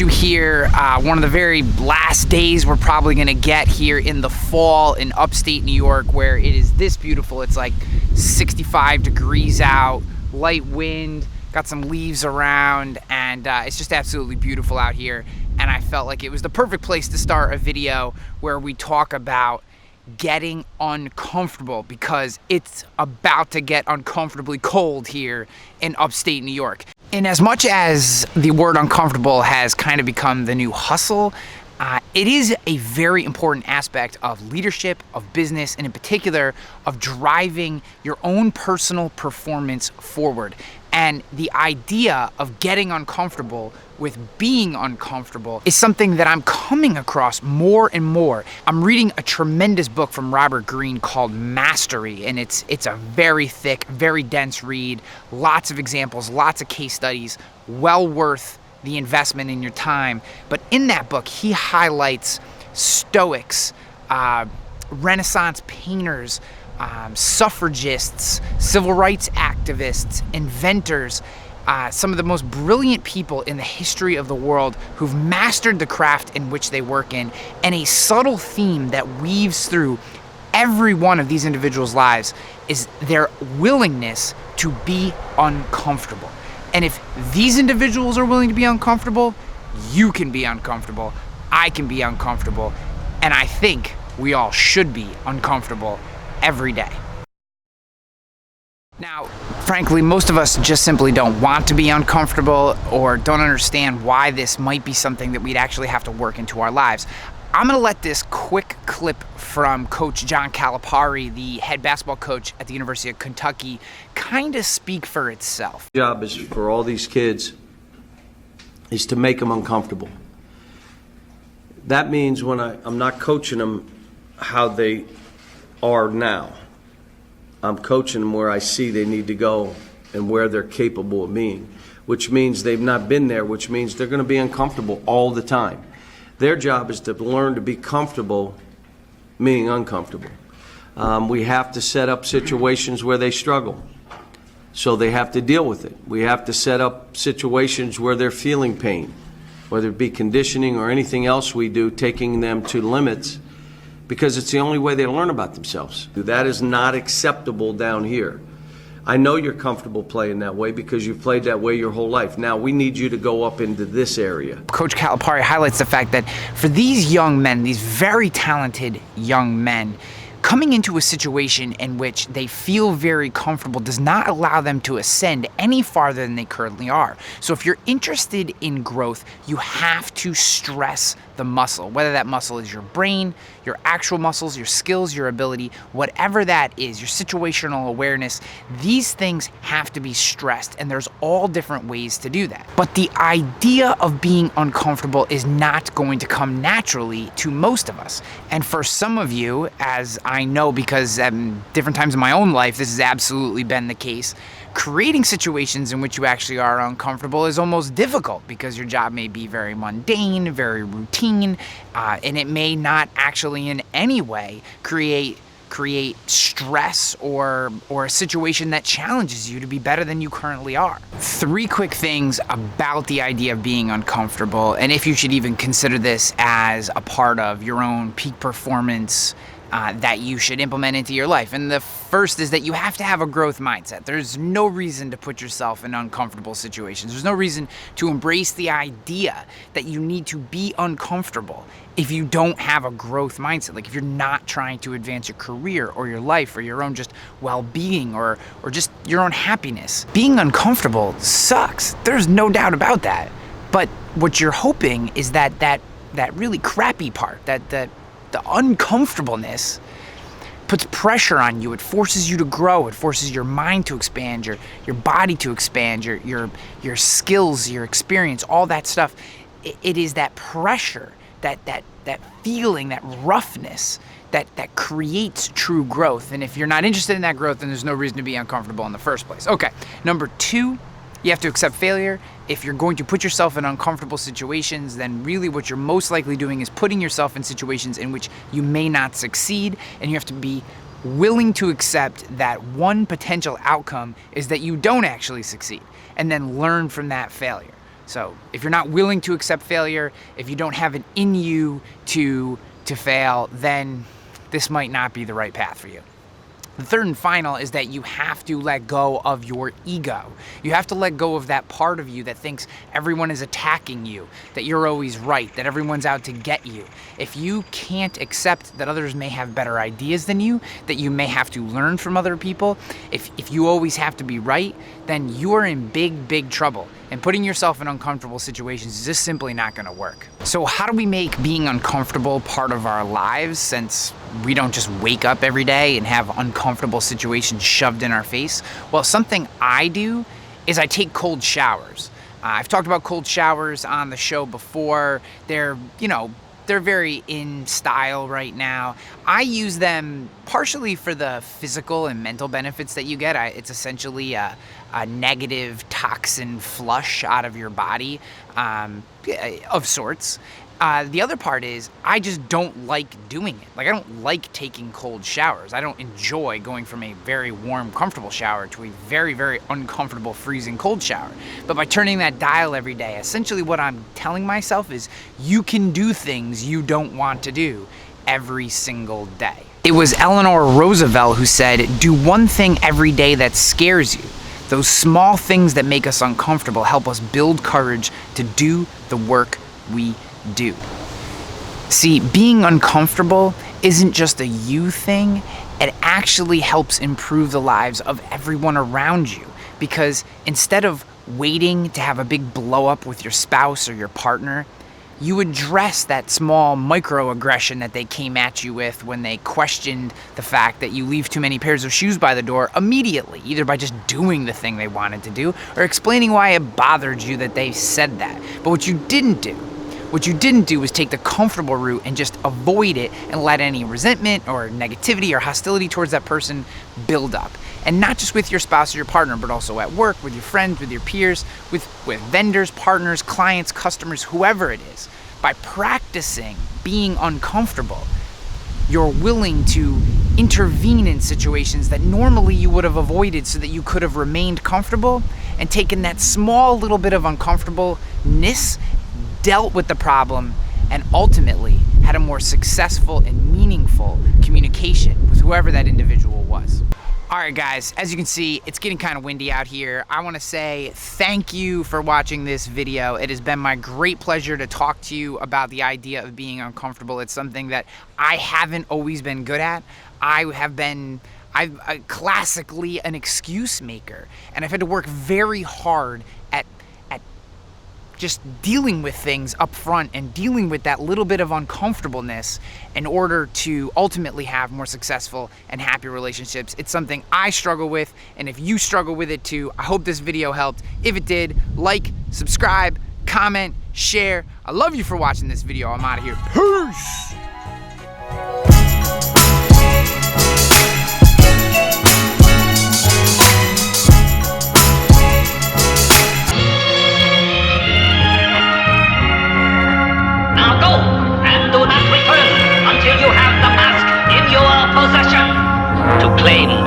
you here. One of the very last days we're probably gonna get here in the fall in upstate New York, where it is this beautiful. It's like 65 degrees out, light wind, got some leaves around, and it's just absolutely beautiful out here. And I felt like it was the perfect place to start a video where we talk about getting uncomfortable, because it's about to get uncomfortably cold here in upstate New York. And as much as the word uncomfortable has kind of become the new hustle, it is a very important aspect of leadership, of business, and in particular of driving your own personal performance forward. And the idea of getting uncomfortable with being uncomfortable is something that I'm coming across more and more. I'm reading a tremendous book from Robert Greene called Mastery, and it's a very thick, very dense read, lots of examples, lots of case studies, well worth the investment in your time. But in that book, he highlights Stoics, Renaissance painters, suffragists, civil rights activists, inventors, some of the most brilliant people in the history of the world who've mastered the craft in which they work in. And a subtle theme that weaves through every one of these individuals' lives is their willingness to be uncomfortable. And if these individuals are willing to be uncomfortable, you can be uncomfortable, I can be uncomfortable, and I think we all should be uncomfortable every day. Now, frankly, most of us just simply don't want to be uncomfortable or don't understand why this might be something that we'd actually have to work into our lives. I'm gonna let this quick clip from Coach John Calipari, the head basketball coach at the University of Kentucky, kind of speak for itself. The job is for all these kids is to make them uncomfortable. That means when I'm not coaching them how they are now. I'm coaching them where I see they need to go and where they're capable of being, which means they've not been there, which means they're going to be uncomfortable all the time. Their job is to learn to be comfortable, meaning uncomfortable. We have to set up situations where they struggle, so they have to deal with it. We have to set up situations where they're feeling pain, whether it be conditioning or anything else we do, taking them to limits, because it's the only way they learn about themselves. That is not acceptable down here. I know you're comfortable playing that way because you've played that way your whole life. Now we need you to go up into this area. Coach Calipari highlights the fact that for these young men, these very talented young men, coming into a situation in which they feel very comfortable does not allow them to ascend any farther than they currently are. So if you're interested in growth, you have to stress the muscle, whether that muscle is your brain, your actual muscles, your skills, your ability, whatever that is, your situational awareness. These things have to be stressed, and there's all different ways to do that. But the idea of being uncomfortable is not going to come naturally to most of us. And for some of you, as I know because at different times in my own life, this has absolutely been the case, creating situations in which you actually are uncomfortable is almost difficult because your job may be very mundane, very routine, and it may not actually in any way create stress or a situation that challenges you to be better than you currently are. 3 quick things about the idea of being uncomfortable, and if you should even consider this as a part of your own peak performance that you should implement into your life. And the first is that you have to have a growth mindset. There's no reason to put yourself in uncomfortable situations. There's no reason to embrace the idea that you need to be uncomfortable if you don't have a growth mindset. Like if you're not trying to advance your career or your life or your own just well-being or just your own happiness. Being uncomfortable sucks. There's no doubt about that. But what you're hoping is that really crappy part, the uncomfortableness puts pressure on you. It forces you to grow. It forces your mind to expand, your body to expand, your skills, your experience, all that stuff. It is that pressure, that feeling, that roughness that creates true growth. And if you're not interested in that growth, then there's no reason to be uncomfortable in the first place. Okay, number 2, you have to accept failure. If you're going to put yourself in uncomfortable situations, then really what you're most likely doing is putting yourself in situations in which you may not succeed, and you have to be willing to accept that one potential outcome is that you don't actually succeed, and then learn from that failure. So if you're not willing to accept failure, if you don't have it in you to fail, then this might not be the right path for you. The third and final is that you have to let go of your ego. You have to let go of that part of you that thinks everyone is attacking you, that you're always right, that everyone's out to get you. If you can't accept that others may have better ideas than you, that you may have to learn from other people, if you always have to be right, then you're in big, big trouble. And putting yourself in uncomfortable situations is just simply not gonna work. So how do we make being uncomfortable part of our lives, since we don't just wake up every day and have uncomfortable situations shoved in our face? Well, something I do is I take cold showers. I've talked about cold showers on the show before. They're very in style right now. I use them partially for the physical and mental benefits that you get. It's essentially a negative toxin flush out of your body, of sorts. The other part is I just don't like doing it. Like, I don't like taking cold showers. I don't enjoy going from a very warm, comfortable shower to a very, very uncomfortable, freezing cold shower. But by turning that dial every day, essentially what I'm telling myself is you can do things you don't want to do every single day. It was Eleanor Roosevelt who said, "Do one thing every day that scares you. Those small things that make us uncomfortable help us build courage to do the work we do." See, being uncomfortable isn't just a you thing, it actually helps improve the lives of everyone around you. Because instead of waiting to have a big blow up with your spouse or your partner, you address that small microaggression that they came at you with when they questioned the fact that you leave too many pairs of shoes by the door immediately, either by just doing the thing they wanted to do or explaining why it bothered you that they said that. But what you didn't do was take the comfortable route and just avoid it and let any resentment or negativity or hostility towards that person build up. And not just with your spouse or your partner, but also at work, with your friends, with your peers, with vendors, partners, clients, customers, whoever it is. By practicing being uncomfortable, you're willing to intervene in situations that normally you would have avoided so that you could have remained comfortable and taken that small little bit of uncomfortableness, dealt with the problem, and ultimately had a more successful and meaningful communication with whoever that individual was. All right, guys, as you can see, it's getting kind of windy out here. I want to say thank you for watching this video. It has been my great pleasure to talk to you about the idea of being uncomfortable. It's something that I haven't always been good at. I'm classically an excuse maker, and I've had to work very hard at just dealing with things up front and dealing with that little bit of uncomfortableness in order to ultimately have more successful and happy relationships. It's something I struggle with, and if you struggle with it too, I hope this video helped. If it did, like, subscribe, comment, share. I love you for watching this video. I'm out of here. Peace! Do not return until you have the mask in your possession. To claim